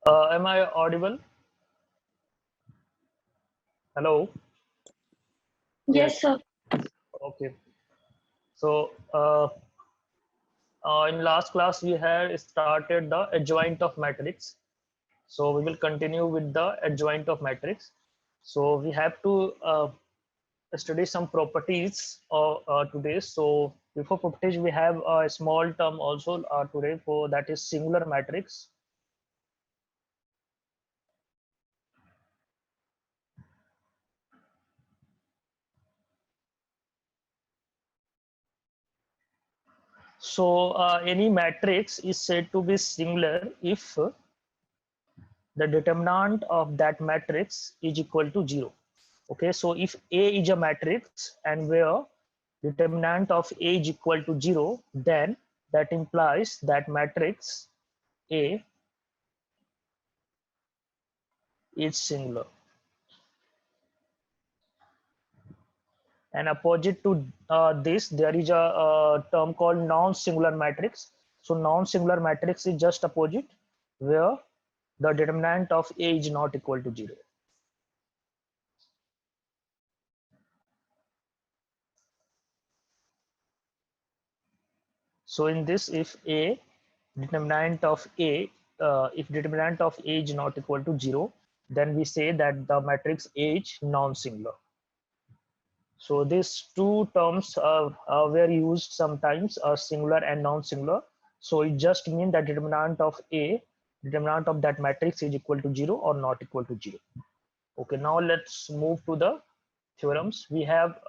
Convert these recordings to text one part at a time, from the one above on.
Am I audible? Hello. Yes, sir. Okay. So in last class we had started the adjoint of matrix. So we will continue with the adjoint of matrix. So we have to study some properties today. So before properties, we have a small term also today for that is singular matrix. So any matrix is said to be singular if the determinant of that matrix is equal to 0. Okay, so if A is a matrix and where determinant of A is equal to 0, then that implies that matrix A is singular. And opposite to this, there is a term called non-singular matrix. So non-singular matrix is just opposite, where the determinant of A is not equal to 0. So in this, if determinant of A, if determinant of A is not equal to 0, then we say that the matrix A is non-singular. So these two terms were used sometimes, singular and non-singular. So it just means that determinant of A, determinant of that matrix is equal to 0 or not equal to 0. Okay, now let's move to the theorems. We have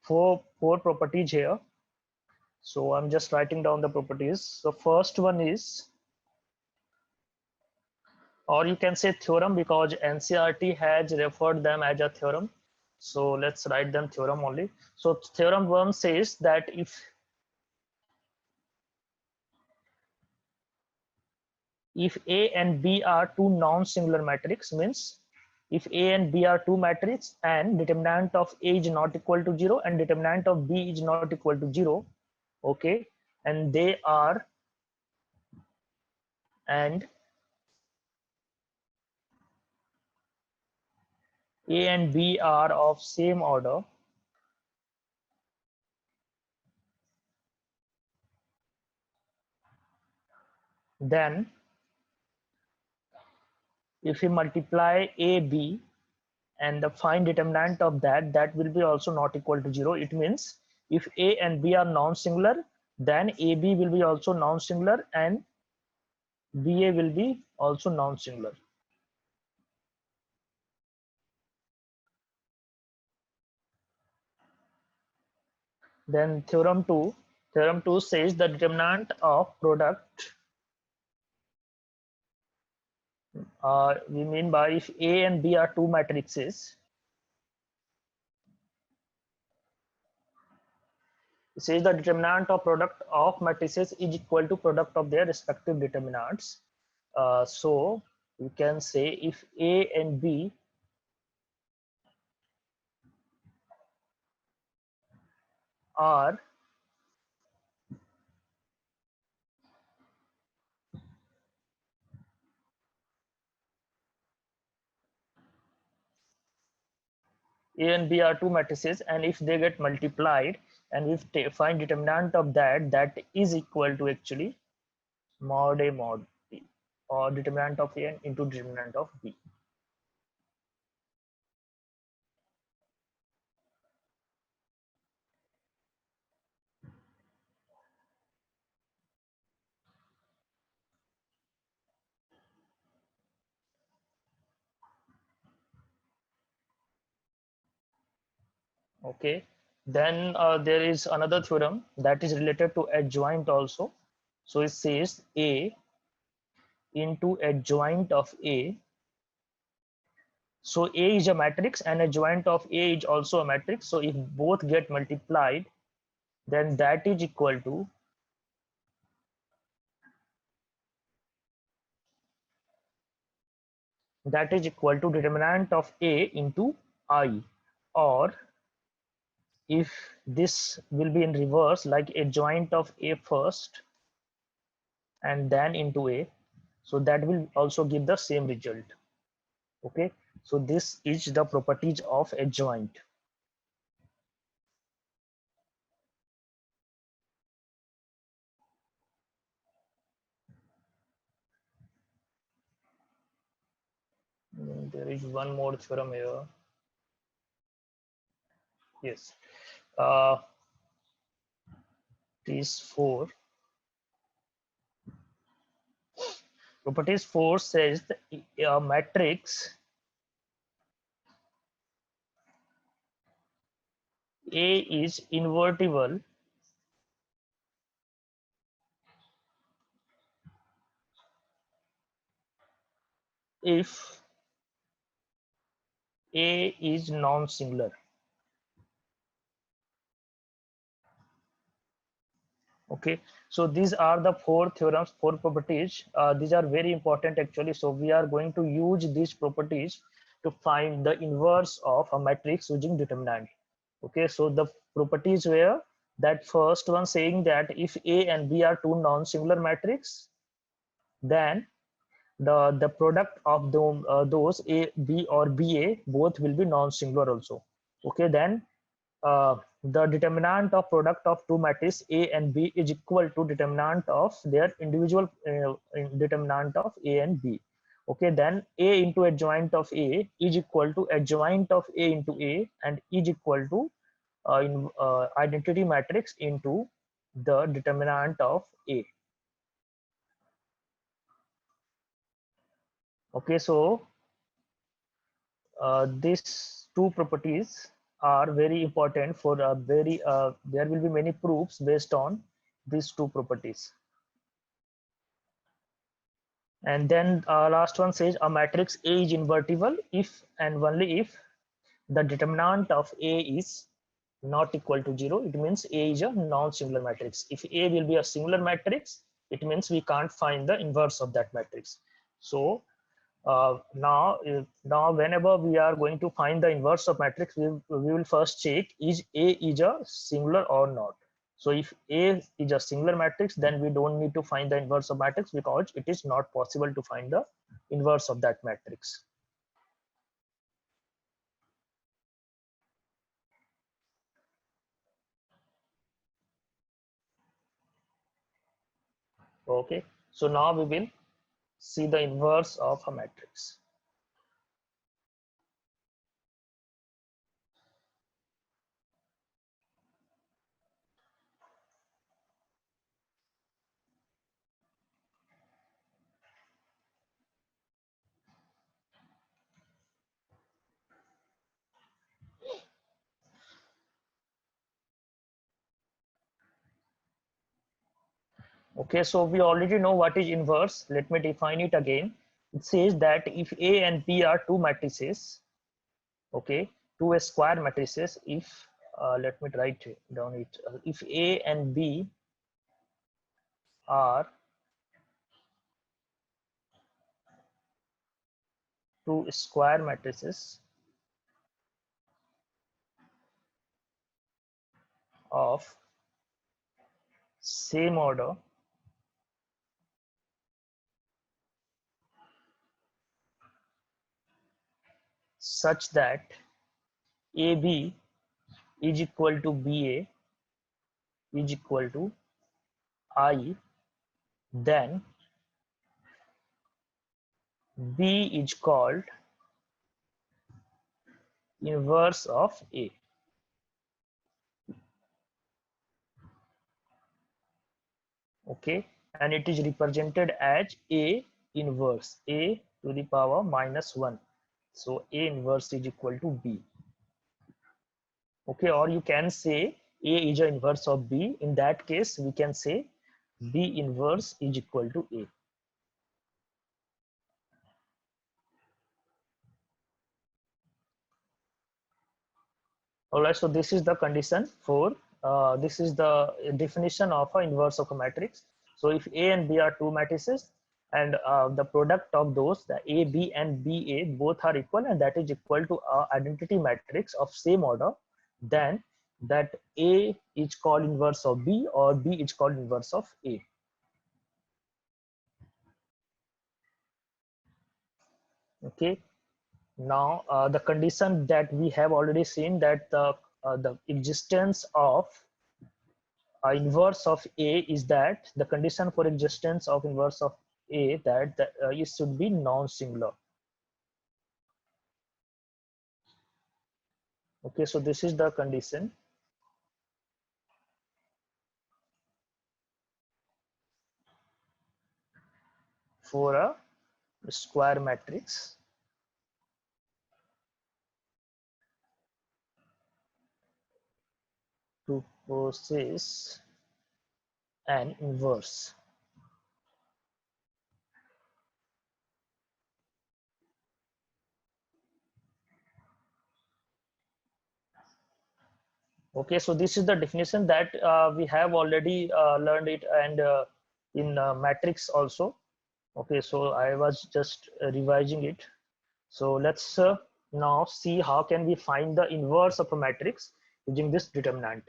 four properties here. So I'm just writing down the properties. So first one is, or you can say theorem because NCERT has referred them as a theorem. So let's write them theorem only. So theorem 1 says that if A and B are two non-singular matrix, means if A and B are two matrix and determinant of A is not equal to 0 and determinant of B is not equal to 0, okay, and they are, and A and B are of same order, then if we multiply AB and the find determinant of that will be also not equal to 0. It means if A and B are non-singular, then AB will be also non-singular and BA will be also non-singular. Then theorem 2 says the determinant of product, we mean by if A and B are two matrices, it says the determinant of product of matrices is equal to product of their respective determinants. So you can say if A and B are A and B are two matrices, and if they get multiplied and we find determinant of that is equal to actually mod A mod B, or determinant of A into determinant of B. Okay, then there is another theorem that is related to adjoint also. So it says A into adjoint of A. So A is a matrix and adjoint of A is also a matrix. So if both get multiplied, then that is equal to determinant of A into I, or if this will be in reverse, like adjoint of A first and then into A. So that will also give the same result. Okay, so this is the properties of adjoint. There is one more theorem here. Yes, these 4. Properties 4 says a matrix A is invertible if A is non-singular. Okay, so these are the 4 theorems, 4 properties. These are very important actually. So we are going to use these properties to find the inverse of a matrix using determinant. Okay, so the properties were that first one saying that if A and B are two non-singular matrix, then the product of those A, B or BA both will be non-singular also. Okay, then the determinant of product of two matrices A and B is equal to determinant of their individual determinant of A and B. Okay, then A into adjoint of A is equal to adjoint of A into A and is equal to identity matrix into the determinant of A. Okay, so these two properties are very important for a very there will be many proofs based on these two properties. And then last one says a matrix A is invertible if and only if the determinant of A is not equal to 0. It means A is a non-singular matrix. If A will be a singular matrix, it means we can't find the inverse of that matrix. So now whenever we are going to find the inverse of matrix, we will first check is A is a singular or not. So if A is a singular matrix, then we don't need to find the inverse of matrix because it is not possible to find the inverse of that matrix. Okay, so now we will see the inverse of a matrix. Okay, so we already know what is inverse. Let me define it again. It says that if A and B are two matrices, okay, two square matrices, if let me write down it, if A and B are two square matrices of same order, such that AB is equal to BA is equal to I, then B is called inverse of A. Okay, and it is represented as A inverse, A to the power -1. So A inverse is equal to B. Okay, or you can say A is a inverse of B. In that case, we can say B inverse is equal to A. All right, so this is the condition for this is the definition of an inverse of a matrix. So if A and B are two matrices and the product of those, the A, B and BA both are equal and that is equal to a identity matrix of same order, then that A is called inverse of B or B is called inverse of A. Okay, now the condition that we have already seen, that the existence of inverse of A is that the condition for existence of inverse of A, that it should be non-singular. Okay, so this is the condition. For a square matrix to possess an inverse. Okay, so this is the definition that we have already learned it, and in matrix also. Okay, so I was just revising it. So let's now see how can we find the inverse of a matrix using this determinant.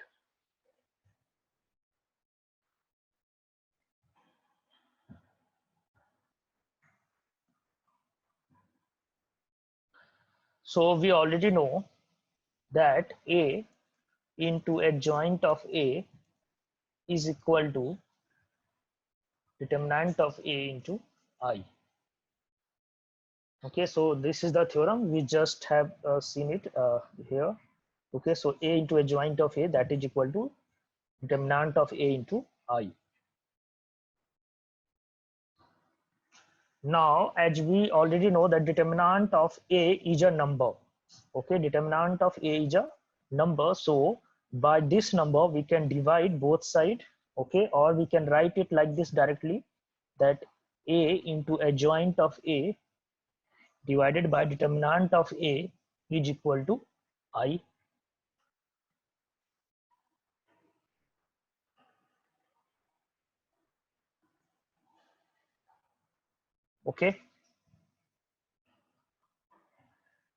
So we already know that A into adjoint of A is equal to determinant of A into I. Okay, so this is the theorem. We just have seen it here. Okay, so A into adjoint of A, that is equal to determinant of A into I. Now, as we already know that determinant of A is a number. Okay, determinant of A is a number. So by this number, we can divide both sides. Okay, or we can write it like this directly, that A into adjoint of A divided by determinant of A is equal to I. Okay,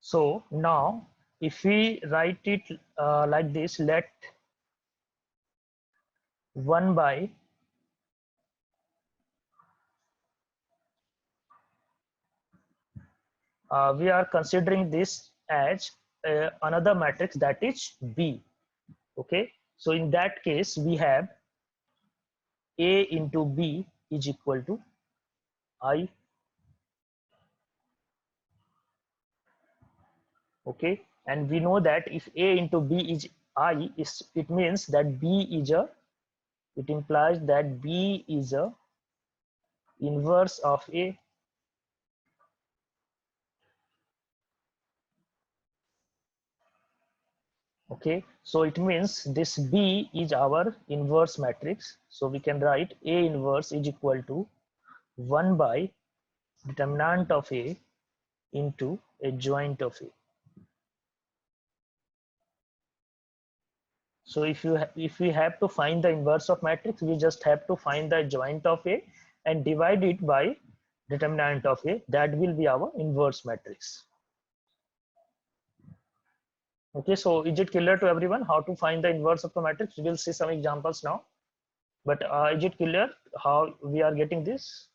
so now if we write it like this, let 1 by we are considering this as another matrix, that is B. Okay, so in that case we have A into B is equal to I. Okay, and we know that if A into B is I, it means that B is a, it implies that B is a inverse of A. Okay, so it means this B is our inverse matrix. So we can write A inverse is equal to 1 by determinant of A into adjoint of A. So if we have to find the inverse of matrix, we just have to find the adjoint of A and divide it by determinant of A. That will be our inverse matrix. Okay, so is it clear to everyone how to find the inverse of the matrix? We will see some examples now. But is it clear how we are getting this?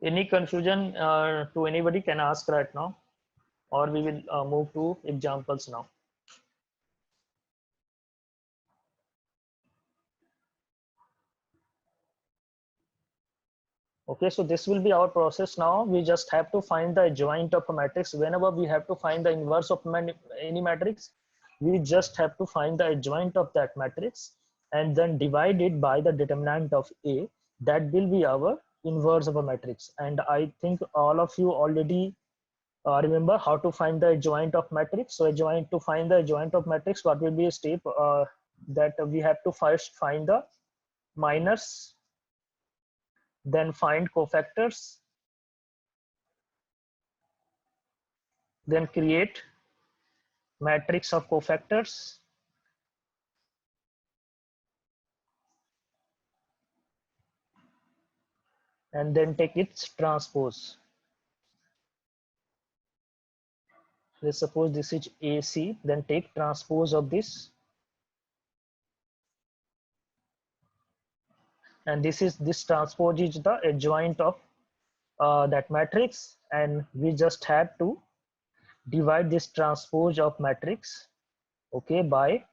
Any confusion to anybody can ask right now, or we will move to examples now. Okay, so this will be our process now. We just have to find the adjoint of a matrix. Whenever we have to find the inverse of any matrix, we just have to find the adjoint of that matrix and then divide it by the determinant of A. That will be our inverse of a matrix. And I think all of you already remember how to find the adjoint of matrix. So adjoint, to find the adjoint of matrix, what will be a step that we have to first find the minors, then find cofactors, then create matrix of cofactors, and then take its transpose. Let's suppose this is AC, then take transpose of this. and this transpose is the adjoint of that matrix, and we just have to divide this transpose of matrix, okay, by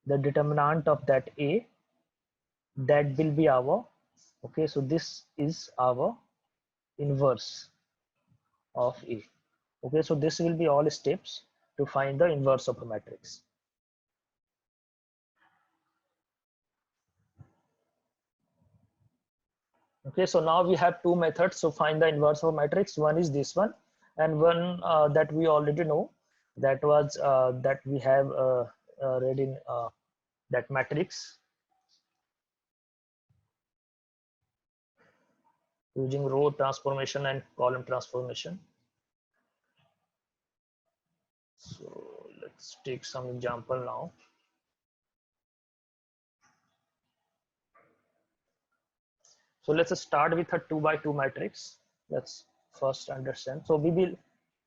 the determinant of that A. That will be our, okay, so this is our inverse of A. Okay, so this will be all steps to find the inverse of a matrix. Okay, so now we have two methods to find the inverse of a matrix. One is this one, and one that we already know, that was that we have read in that matrix using row transformation and column transformation. So let's take some example now. So let's start with a 2 by 2 matrix. Let's first understand. So we will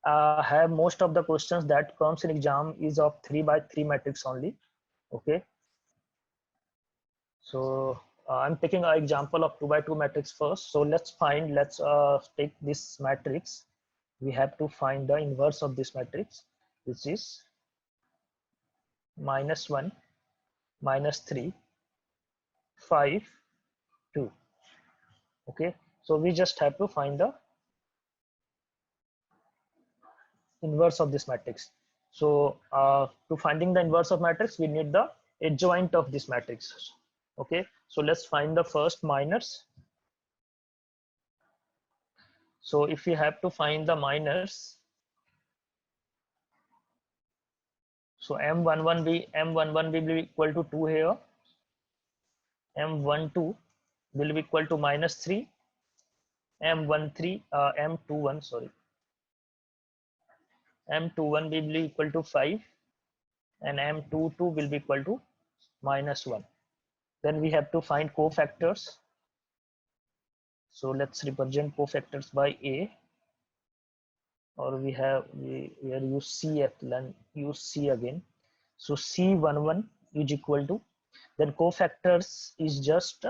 have most of the questions that comes in exam is of 3 by 3 matrix only. Okay. So I'm taking an example of 2 by 2 matrix first. So let's take this matrix. We have to find the inverse of this matrix, which is -1, -3, 5, 2. Okay, so we just have to find the inverse of this matrix. So to finding the inverse of matrix, we need the adjoint of this matrix. Okay, so let's find the first minors. So if we have to find the minors, so M11 will be equal to 2 here, M12 will be equal to -3, M13 M21 sorry, M21 will be equal to 5, and M22 will be equal to -1. Then we have to find cofactors. So let's represent cofactors by A, or we use C then use C again. So C11 is equal to, then cofactors is just,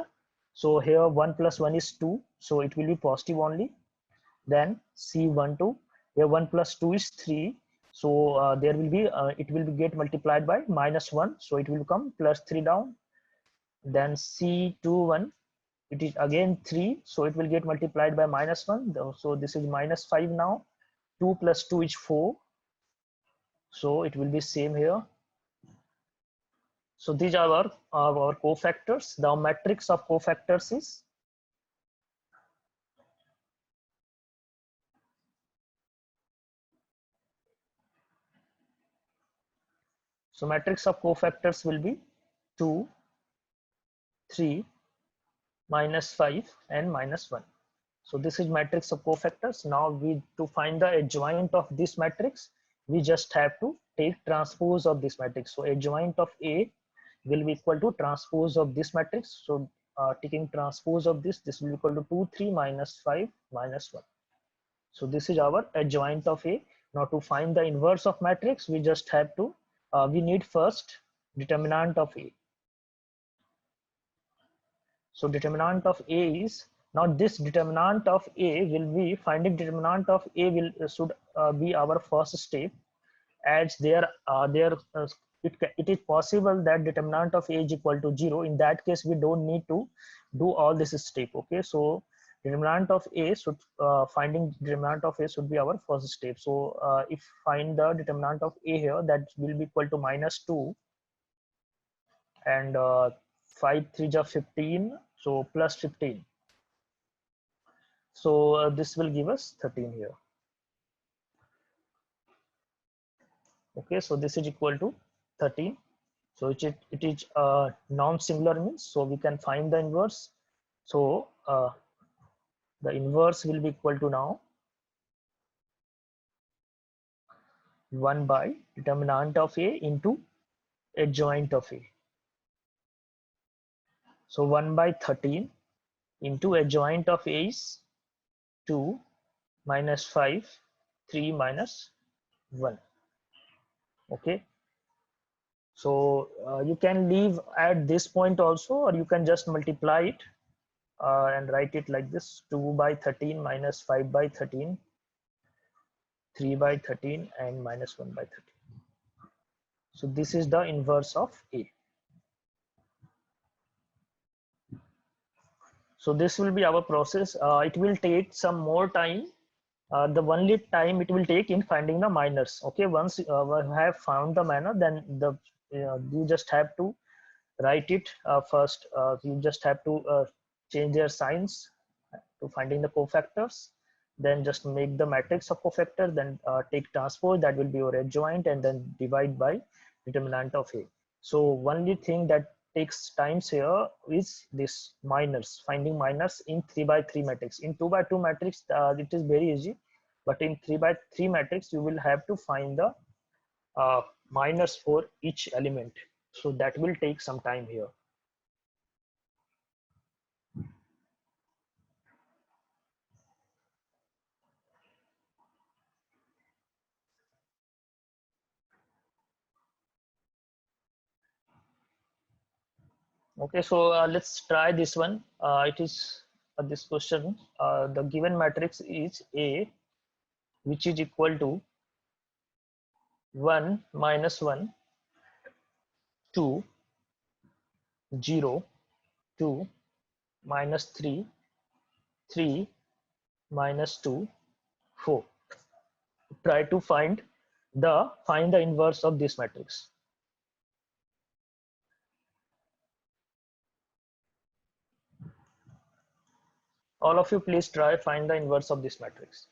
so here 1 plus 1 is 2, so it will be positive only. Then C12, here 1 plus 2 is 3, so there will be it will be get multiplied by -1, so it will become +3 down. Then C21, it is again 3, so it will get multiplied by -1, so this is -5 now. 2 plus 2 is 4, so it will be same here. So these are our cofactors. The matrix of cofactors is, so matrix of cofactors will be 2, 3, -5 and -1. So this is matrix of cofactors. Now we, to find the adjoint of this matrix, we just have to take transpose of this matrix. So adjoint of A will be equal to transpose of this matrix. So taking transpose of this will be equal to 2, 3, -5, -1. So this is our adjoint of A. Now to find the inverse of matrix, we just have to, we need first determinant of A. So determinant of A is, now this determinant of A will be, finding determinant of A will should be our first step, as it is possible that determinant of A is equal to 0. In that case, we don't need to do all this step. Okay, so determinant of A should, finding determinant of A should be our first step. So if find the determinant of A here, that will be equal to -2, and 5 3 are 15, so plus 15. So this will give us 13 here. Okay, so this is equal to 13. So it is non-singular means, so we can find the inverse. So the inverse will be equal to now 1 by determinant of A into adjoint of A. So 1 by 13 into adjoint of A is 2, -5, 3, -1. Okay. So you can leave at this point also, or you can just multiply it and write it like this: 2 by 13 minus 5 by 13, 3 by 13, and minus 1 by 13. So this is the inverse of A. So this will be our process. It will take some more time. The only time it will take in finding the minors. Okay, once we have found the minor, then you just have to write it first. You just have to change their signs to finding the cofactors. Then just make the matrix of cofactor. Then take transpose, that will be your adjoint, and then divide by determinant of A. So only thing that takes times here is this minors, finding minors in 3 by 3 matrix. In 2 by 2 matrix, it is very easy, but in 3 by 3 matrix, you will have to find the minors for each element. So that will take some time here. Okay, so let's try this one. It is this question. The given matrix is A, which is equal to 1 minus 1, 2, 0, 2, minus 3, 3, minus 2, 4. Try to find the inverse of this matrix. All of you, please try find the inverse of this matrix.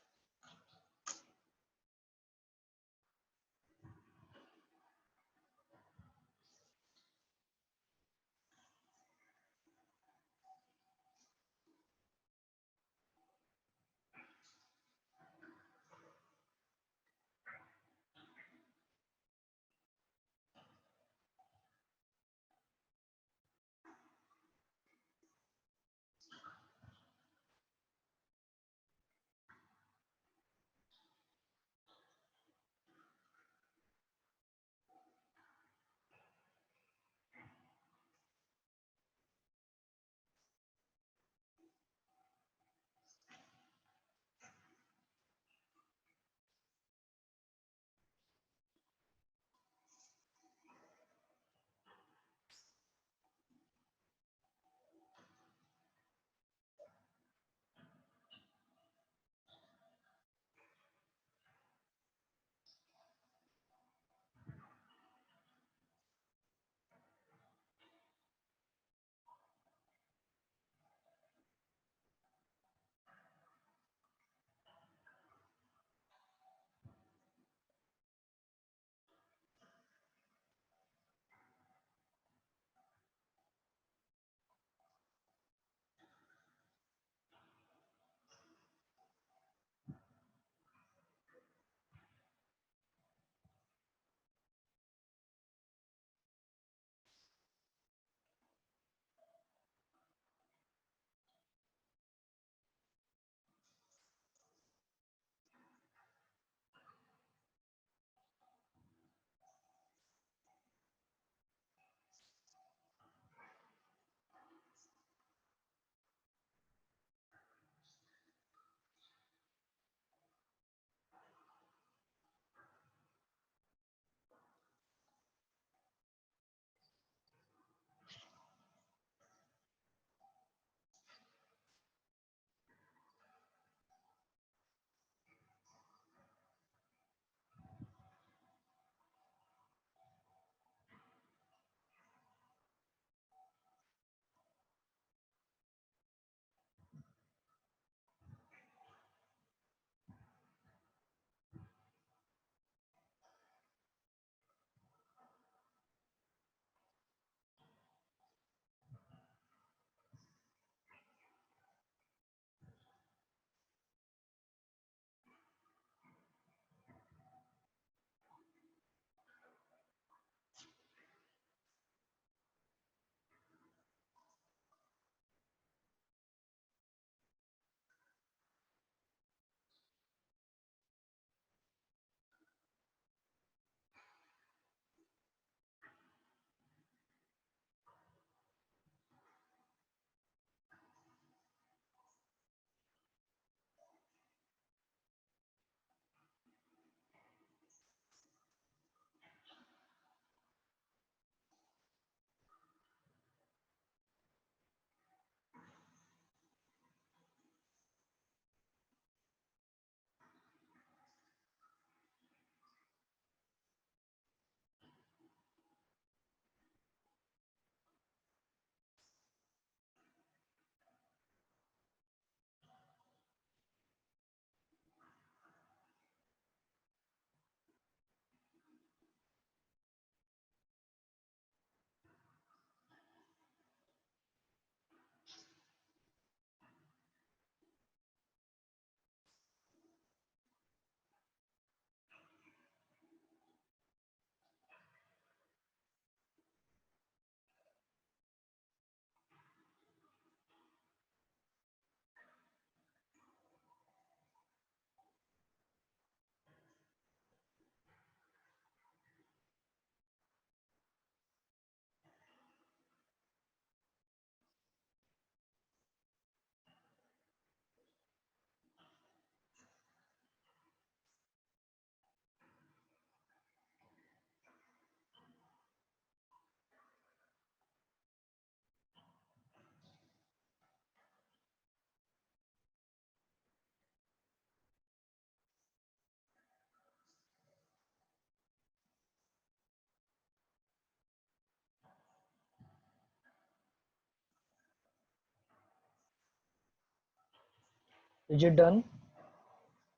Is it done?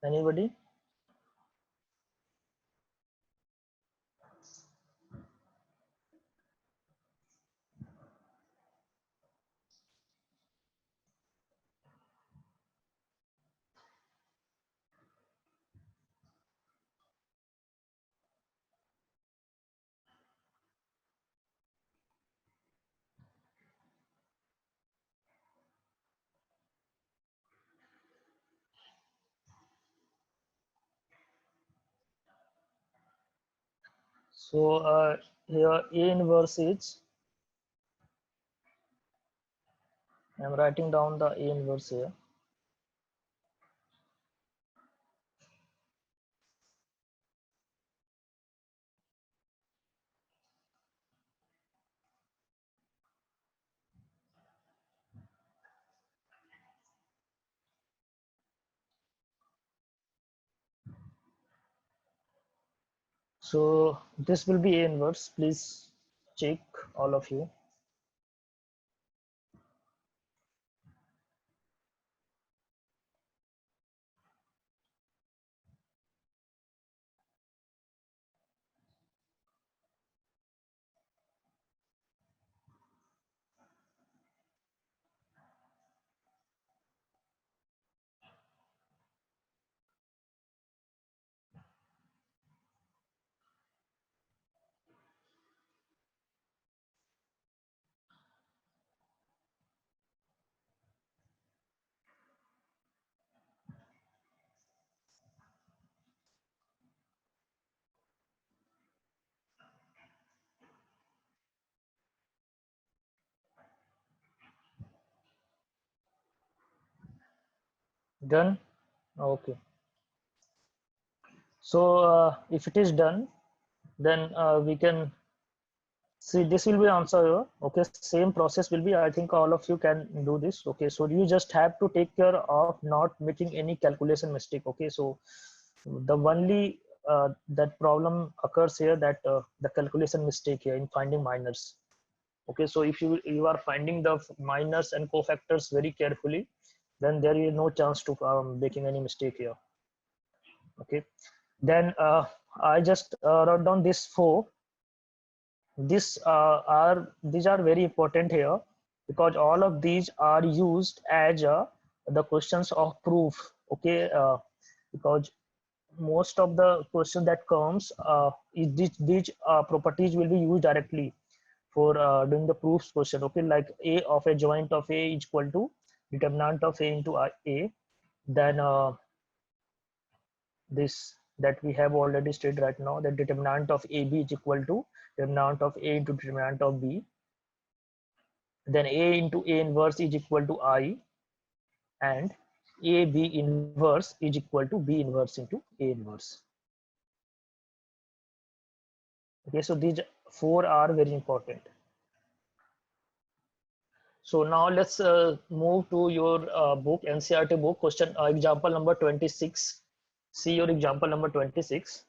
Anybody? So here A inverse is, I'm writing down the A inverse here. So this will be A inverse. Please check, all of you. Done? Okay. So if it is done, then we can see this will be answer here. Okay, same process will be, I think all of you can do this. Okay, so you just have to take care of not making any calculation mistake. Okay, so the only that problem occurs here, that the calculation mistake here in finding minors. Okay, so if you are finding the minors and cofactors very carefully, then there is no chance to making any mistake here. Okay, then I just wrote down this 4. These are very important here, because all of these are used as the questions of proof. Okay, because most of the question that comes is these properties will be used directly for doing the proofs question. Okay, like A of a joint of A is equal to determinant of A into A. Then this that we have already stated right now, that determinant of AB is equal to determinant of A into determinant of B. Then A into A inverse is equal to I, and AB inverse is equal to B inverse into A inverse. Okay, so these 4 are very important. So now let's move to your book, NCERT book, question example number 26. See your example number 26.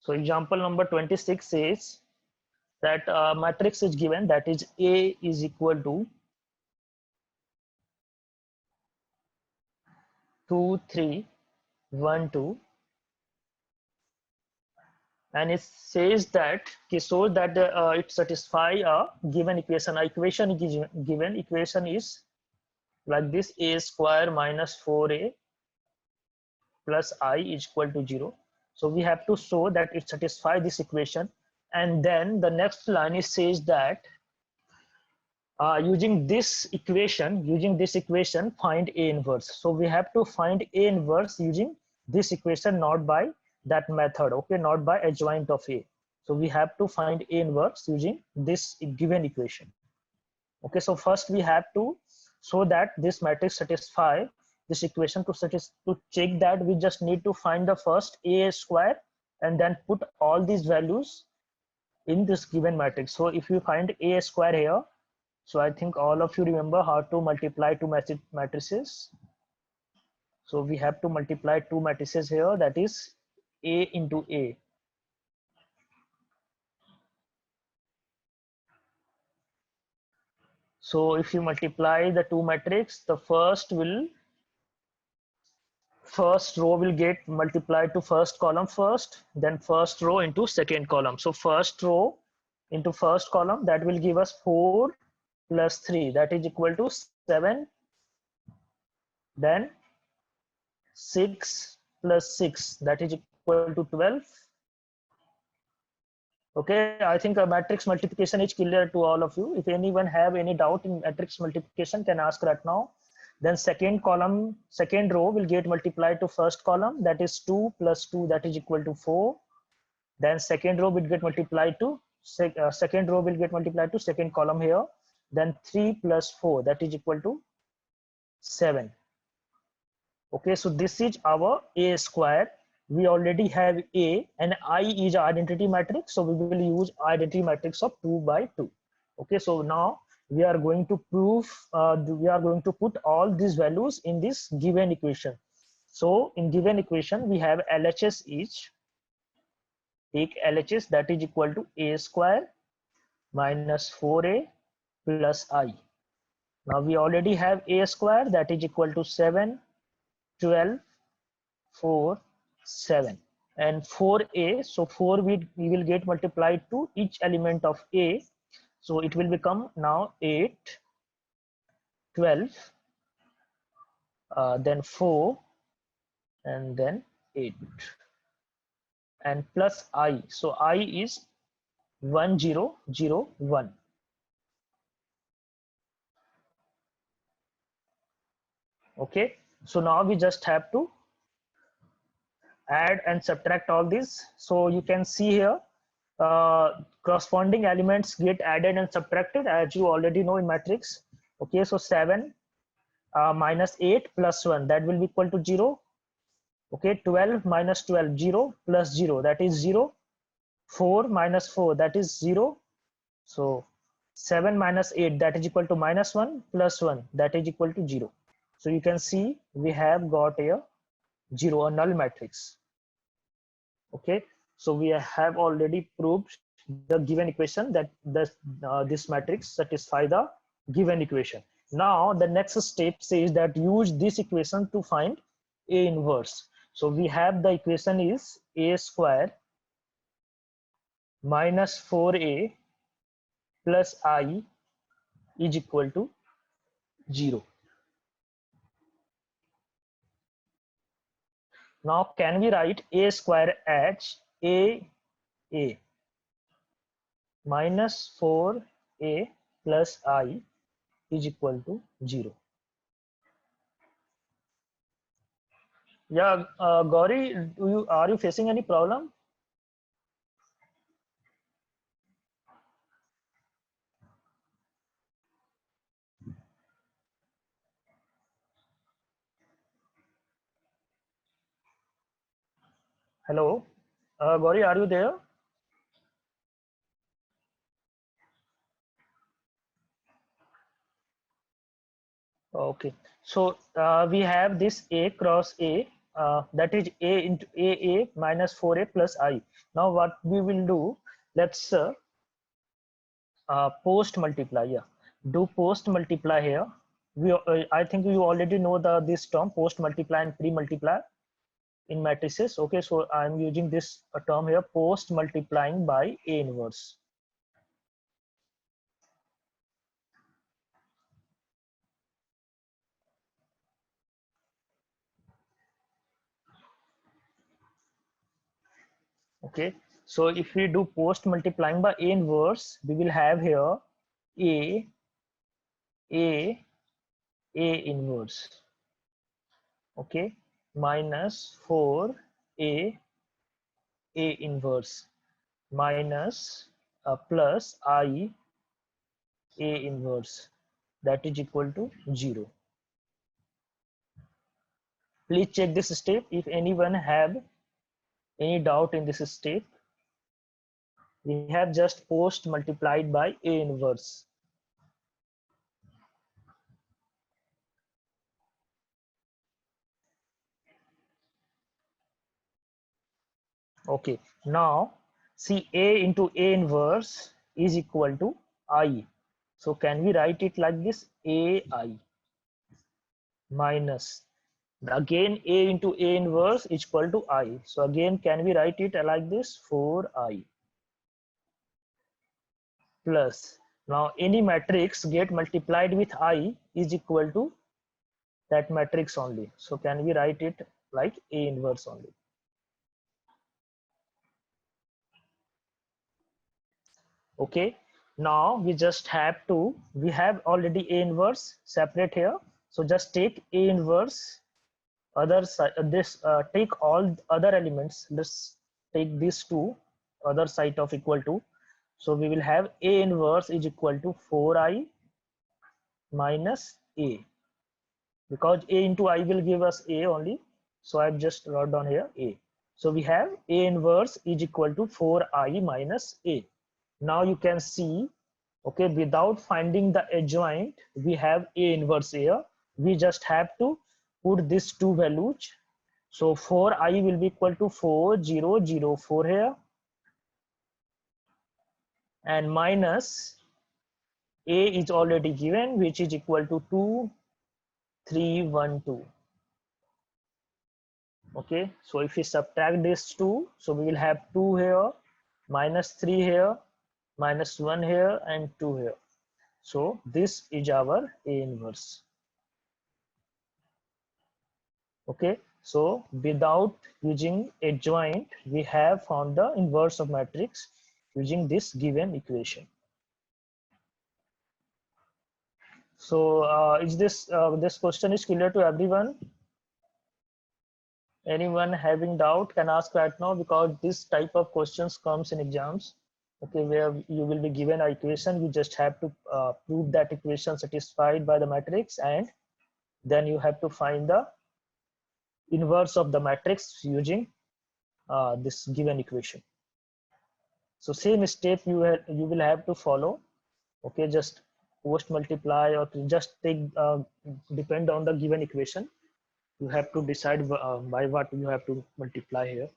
So example number 26 says that matrix is given, that is A is equal to 2, 3, 1, 2, and it says that it satisfy a given equation. Equation is given. Equation is like this: a square minus 4a plus I is equal to 0. So we have to show that it satisfies this equation, and then the next line is says that using this equation, find A inverse. So we have to find A inverse using this equation, not by that method. Okay, not by adjoint of A. So we have to find A inverse using this given equation. Okay, so first we have to show that this matrix satisfy this equation. To check that, we just need to find the first A square and then put all these values in this given matrix. So if you find A square here, so I think all of you remember how to multiply two matrices. So we have to multiply two matrices here, that is A into A. So if you multiply the two matrix, the first row will get multiplied to first column first, then first row into second column. So first row into first column, that will give us 4 plus 3, that is equal to 7. Then 6 plus 6, that is equal to 12. Okay, I think a matrix multiplication is clear to all of you. If anyone have any doubt in matrix multiplication, can ask right now. Then second column, second row will get multiplied to first column, that is 2 plus 2, that is equal to 4. Then second row will get multiplied to second row will get multiplied to second column here. Then 3 plus 4, that is equal to 7. Okay, so this is our A square. We already have A, and I is identity matrix, so we will use identity matrix of 2 by 2. Okay, so now we are going to prove, we are going to put all these values in this given equation. So in given equation, we have LHS is, take LHS, that is equal to A square minus 4A plus I. Now we already have A square, that is equal to 7, 12, 4, 7, and 4A. So 4 we will get multiplied to each element of A. So it will become now 8, 12, then 4, and then 8, and plus I. So I is 1, 0, 0, 1. Okay, so now we just have to add and subtract all these. So you can see here corresponding elements get added and subtracted, as you already know in matrix. Okay, so 7 minus 8 plus 1, that will be equal to 0. Okay, 12 minus 12, 0 plus 0, that is 0. 4 minus 4, that is 0. So 7 minus 8, that is equal to minus 1 plus 1, that is equal to 0. So you can see we have got a 0, a null matrix. Okay, so we have already proved the given equation that this matrix satisfy the given equation. Now the next step says that use this equation to find A inverse. So we have the equation is A square minus 4A plus I is equal to 0. Now can we write A square as A minus 4A plus I is equal to 0. Yeah, Gauri, are you facing any problem? Hello, Gauri, are you there? Okay, so we have this A cross A, that is A into A minus 4A plus I. Now what we will do, let's post multiply. Yeah, do post multiply here. I think you already know this term, post multiply and pre multiply in matrices. Okay, so I'm using this term here, post multiplying by A inverse. Okay, so if we do post multiplying by A inverse, we will have here A inverse, okay, minus 4A inverse minus plus I A inverse, that is equal to 0. Please check this step if anyone have any doubt in this step. We have just post multiplied by A inverse. Okay, now see A into A inverse is equal to I. So can we write it like this? AI minus, again A into A inverse is equal to I. So again, can we write it like this? 4I plus, now any matrix get multiplied with I is equal to that matrix only. So can we write it like A inverse only? Okay, now we just have to, we have already A inverse separate here. So just take A inverse, other side, take all other elements. Let's take these two, other side of equal to. So we will have A inverse is equal to 4I minus A, because A into I will give us A only. So I've just wrote down here A. So we have A inverse is equal to 4I minus A. Now you can see, okay, without finding the adjoint, we have A inverse here. We just have to put these two values. So 4I will be equal to 4004 here, and minus A is already given, which is equal to 2312. Okay, so if we subtract this 2, so we will have 2 here, minus 3 here, minus 1 here, and 2 here. So this is our A inverse. Okay, so without using adjoint, we have found the inverse of matrix using this given equation. So is this question is clear to everyone? Anyone having doubt can ask right now, because this type of questions comes in exams. Okay, where you will be given an equation, you just have to prove that equation satisfied by the matrix, and then you have to find the inverse of the matrix using this given equation. So same step you will have to follow. Okay, just post multiply, or just take depend on the given equation. You have to decide by what you have to multiply here.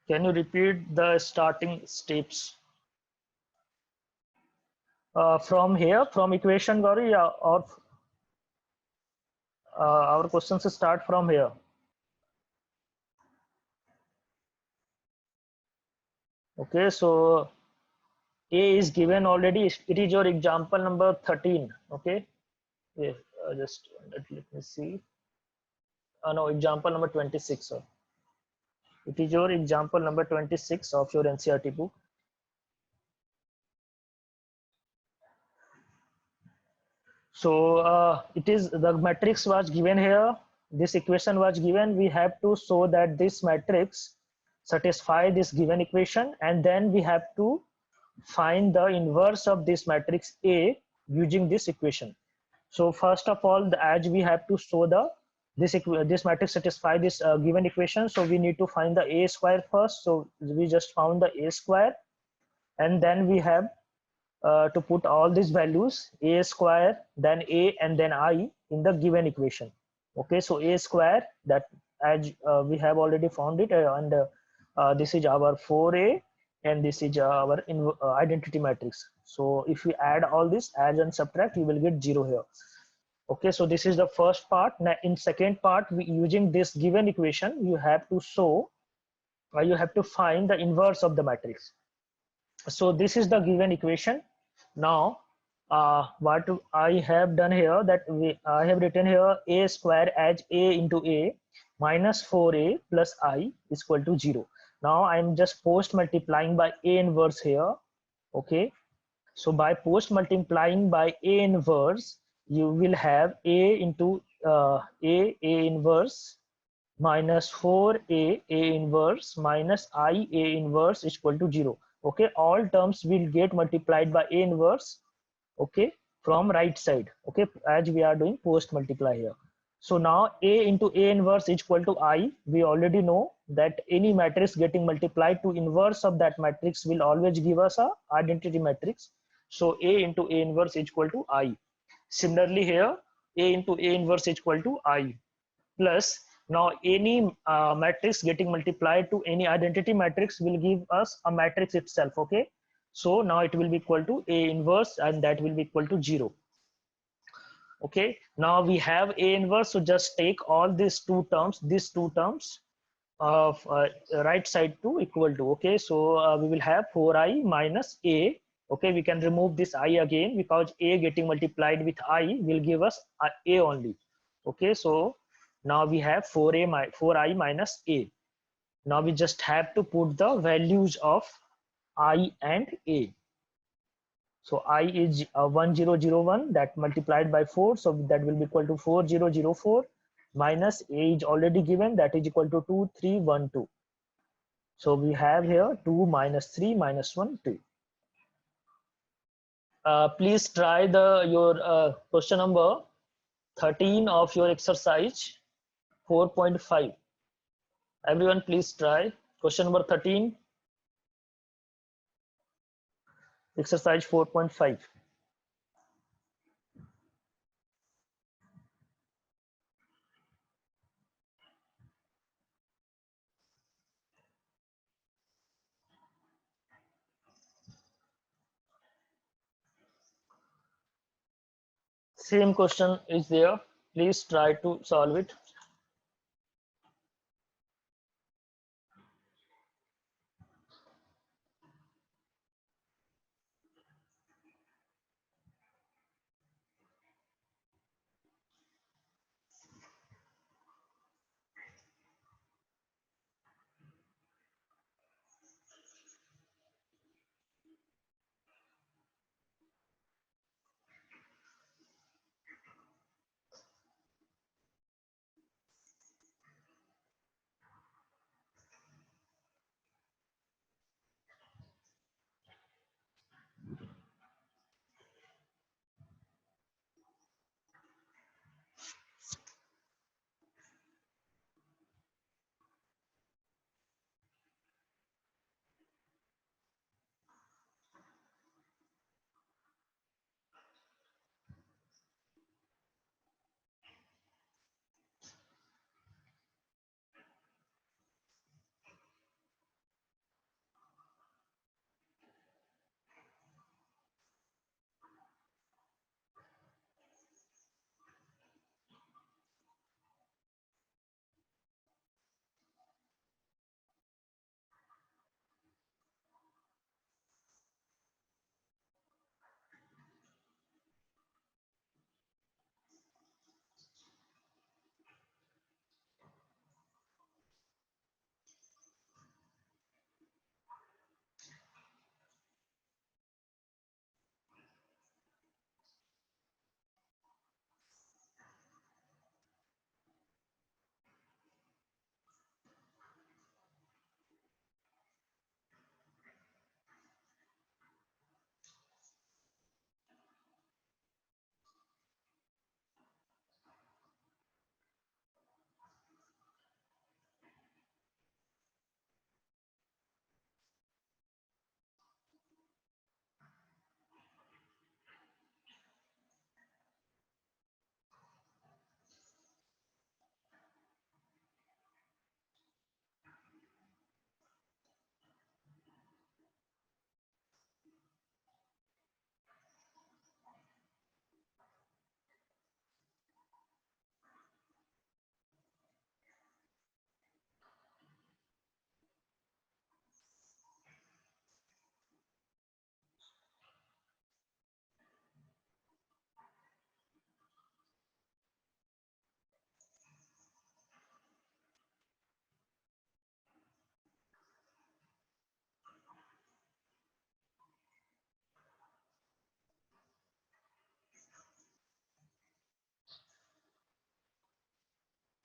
Can you repeat the starting steps? From here, from equation, Gauri, or our questions start from here. Okay, so A is given already. It is your example number 13. Okay, yeah, just let me see. No, example number 26. Sir. It is your example number 26 of your NCERT book. So it is, the matrix was given here. This equation was given. We have to show that this matrix satisfy this given equation, and then we have to find the inverse of this matrix A using this equation. So first of all, as we have to show this matrix satisfy this given equation, so we need to find the A square first. So we just found the A square, and then we have to put all these values, A square, then A, and then I in the given equation. Okay, so A square, that as we have already found it, and this is our 4A, and this is our identity matrix. So if we add all this, add and subtract, you will get 0 here. Okay, so this is the first part. Now in second part, using this given equation, you have to show, you have to find the inverse of the matrix. So this is the given equation. Now what I have done here, that I have written here A square as A into A minus 4A plus I is equal to 0. Now I'm just post multiplying by A inverse here. Okay, so by post multiplying by A inverse, you will have A into A inverse minus 4A inverse minus I A inverse is equal to 0. Okay, all terms will get multiplied by A inverse. Okay, from right side. Okay, as we are doing post multiply here. So now A into A inverse is equal to I. We already know that any matrix getting multiplied to inverse of that matrix will always give us a identity matrix. So A into A inverse is equal to I. Similarly here, A into A inverse is equal to I plus now any matrix getting multiplied to any identity matrix will give us a matrix itself. Okay, so now it will be equal to A inverse and that will be equal to 0. Okay, now we have A inverse, so just take all these two terms of right side to equal to. Okay, so we will have 4i minus A. Okay, we can remove this I again because A getting multiplied with I will give us A only. Okay, so now we have 4i minus A. Now we just have to put the values of I and A. So I is 1001 that multiplied by 4, so that will be equal to 4004 minus A is already given, that is equal to 2312. So we have here 2 minus 3 minus 1 2. Please try your question number 13 of your exercise 4.5. Everyone please try question number 13, exercise 4.5. Same question is there. Please try to solve it.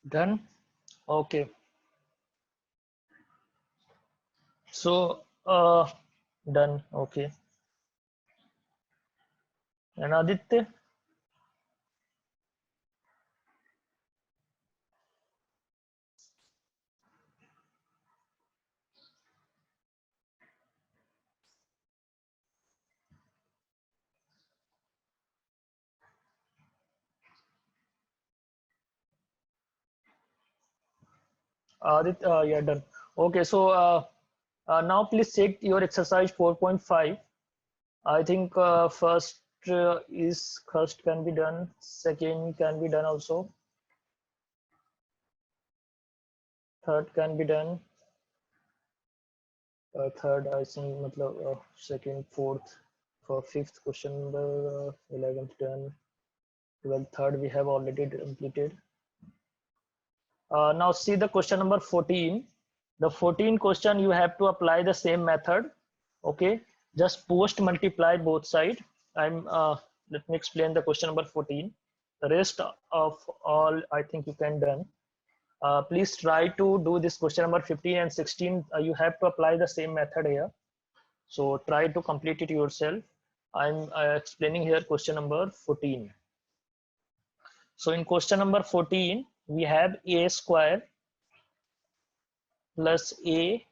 Done. Okay, so done. Okay, and Aditya. Yeah, done. Okay, so now please check your exercise 4.5. I think first can be done, second can be done also, third can be done, third I think matlab, second, fourth, for fifth question number 11th done, 12th, third we have already completed. Now see the question number 14. The 14 question you have to apply the same method. Okay, just post multiply both side. Let me explain the question number 14. The rest of all I think you can done. Please try to do this question number 15 and 16. You have to apply the same method here. So try to complete it yourself. I'm explaining here question number 14. So in question number 14, we have a square plus a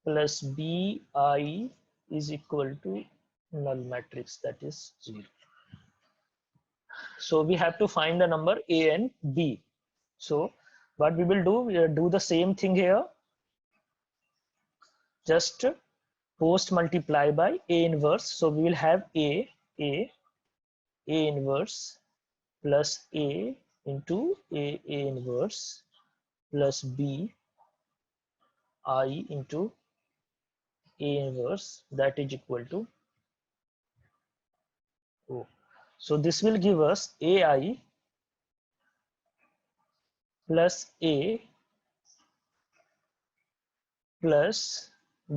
plus bi is equal to null matrix, that is 0. So we have to find the number a and b. So what we will do, we will do the same thing here. Just post multiply by a inverse. So we will have a inverse plus a into a inverse plus b I into a inverse, that is equal to O. So this will give us ai plus a plus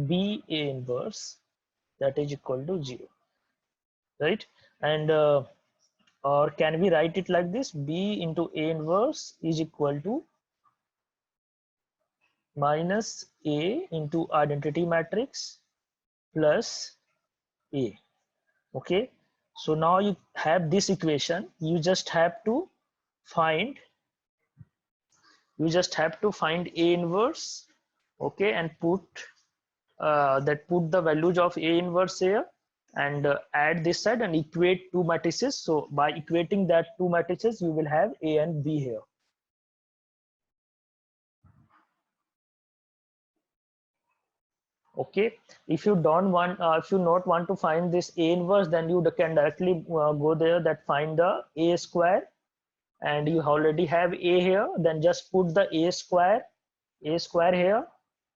b a inverse, that is equal to 0, right? And or can we write it like this? B into a inverse is equal to minus a into identity matrix plus a. Okay, so now you have this equation. You just have to find a inverse, okay, and put the values of a inverse here, and add this side and equate two matrices. So by equating that two matrices, you will have a and b here. Okay, if you don't want if you not want to find this a inverse, then you can directly go there, that find the a square, and you already have a here, then just put the a square here,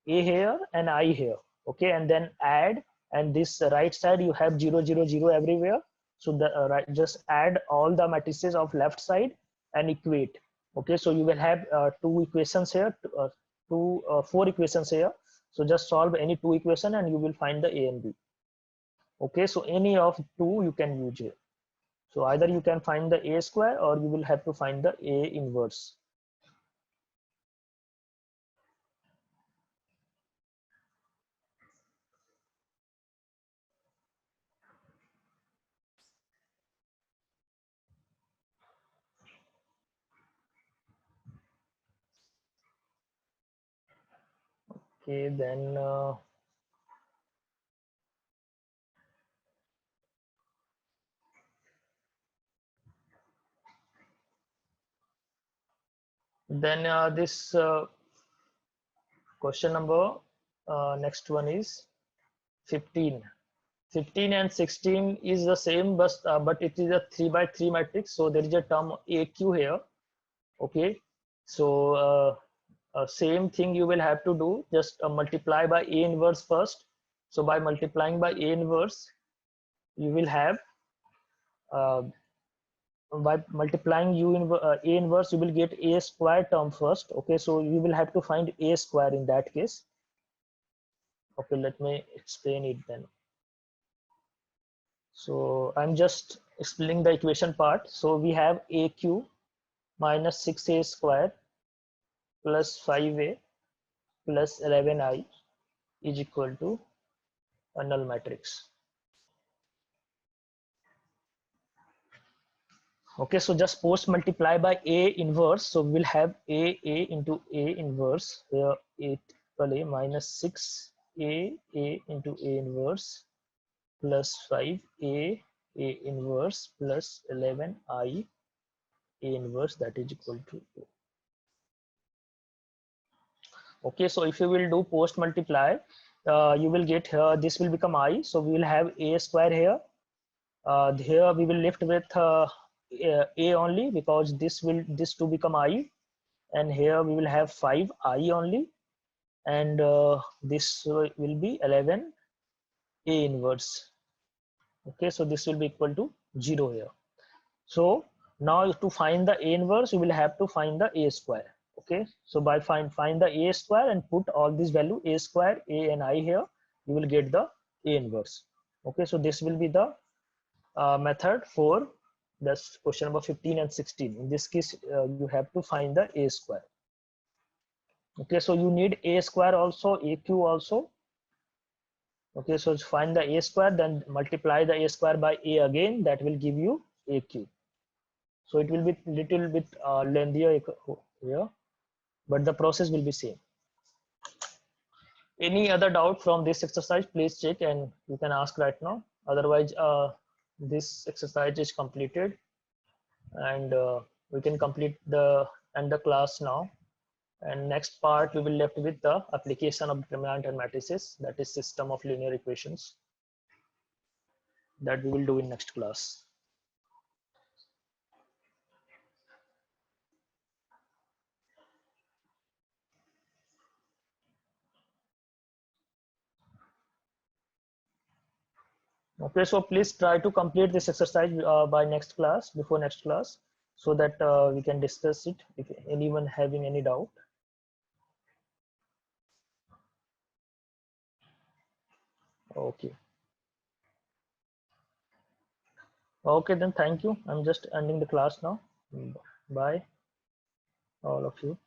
a here, and I here. Okay, and then add, and this right side you have 0 0 0 everywhere. So the right, just add all the matrices of left side and equate. Okay, so you will have two equations here, four equations here. So just solve any two equation and you will find the a and b. Okay, so any of two you can use here. So either you can find the a square, or you will have to find the a inverse. Okay, then this question number next one is 15. 15 and 16 is the same, but it is a 3 by 3 matrix, so there is a term aq here. Okay, so same thing you will have to do, just multiply by a inverse first. So by multiplying by a inverse, you will have by multiplying a inverse, you will get a square term first. Okay, so you will have to find a square in that case. Okay, let me explain it then. So I'm just explaining the equation part. So we have aq minus 6a square plus 5a plus 11i is equal to a null matrix. Okay, so just post multiply by a inverse. So we'll have a into a inverse, where a equal a minus 6 a into a inverse plus 5 a inverse plus 11 I a inverse, that is equal to 2. Okay, so if you will do post multiply, you will get here, this will become I. So we will have a square here. Here we will lift with a only, because this to become I, and here we will have 5i only, and this will be 11 a inverse. Okay, so this will be equal to 0 here. So now to find the a inverse, you will have to find the a square. Okay, so by find the a square and put all these value a square, a and I here, you will get the a inverse. Okay, so this will be the method for this question number 15 and 16. In this case, you have to find the a square. Okay, so you need a square also, aq also. Okay, so find the a square, then multiply the a square by a again, that will give you aq. So it will be little bit lengthier here, but the process will be same. Any other doubt from this exercise, please check and you can ask right now. Otherwise, this exercise is completed, and we can complete the end the class now. And next part we will left with the application of determinant and matrices, that is system of linear equations, that we will do in next class. Okay, so please try to complete this exercise by next class, before next class, so that we can discuss it if anyone having any doubt. Okay. Okay, then thank you. I'm just ending the class now. Bye, all of you.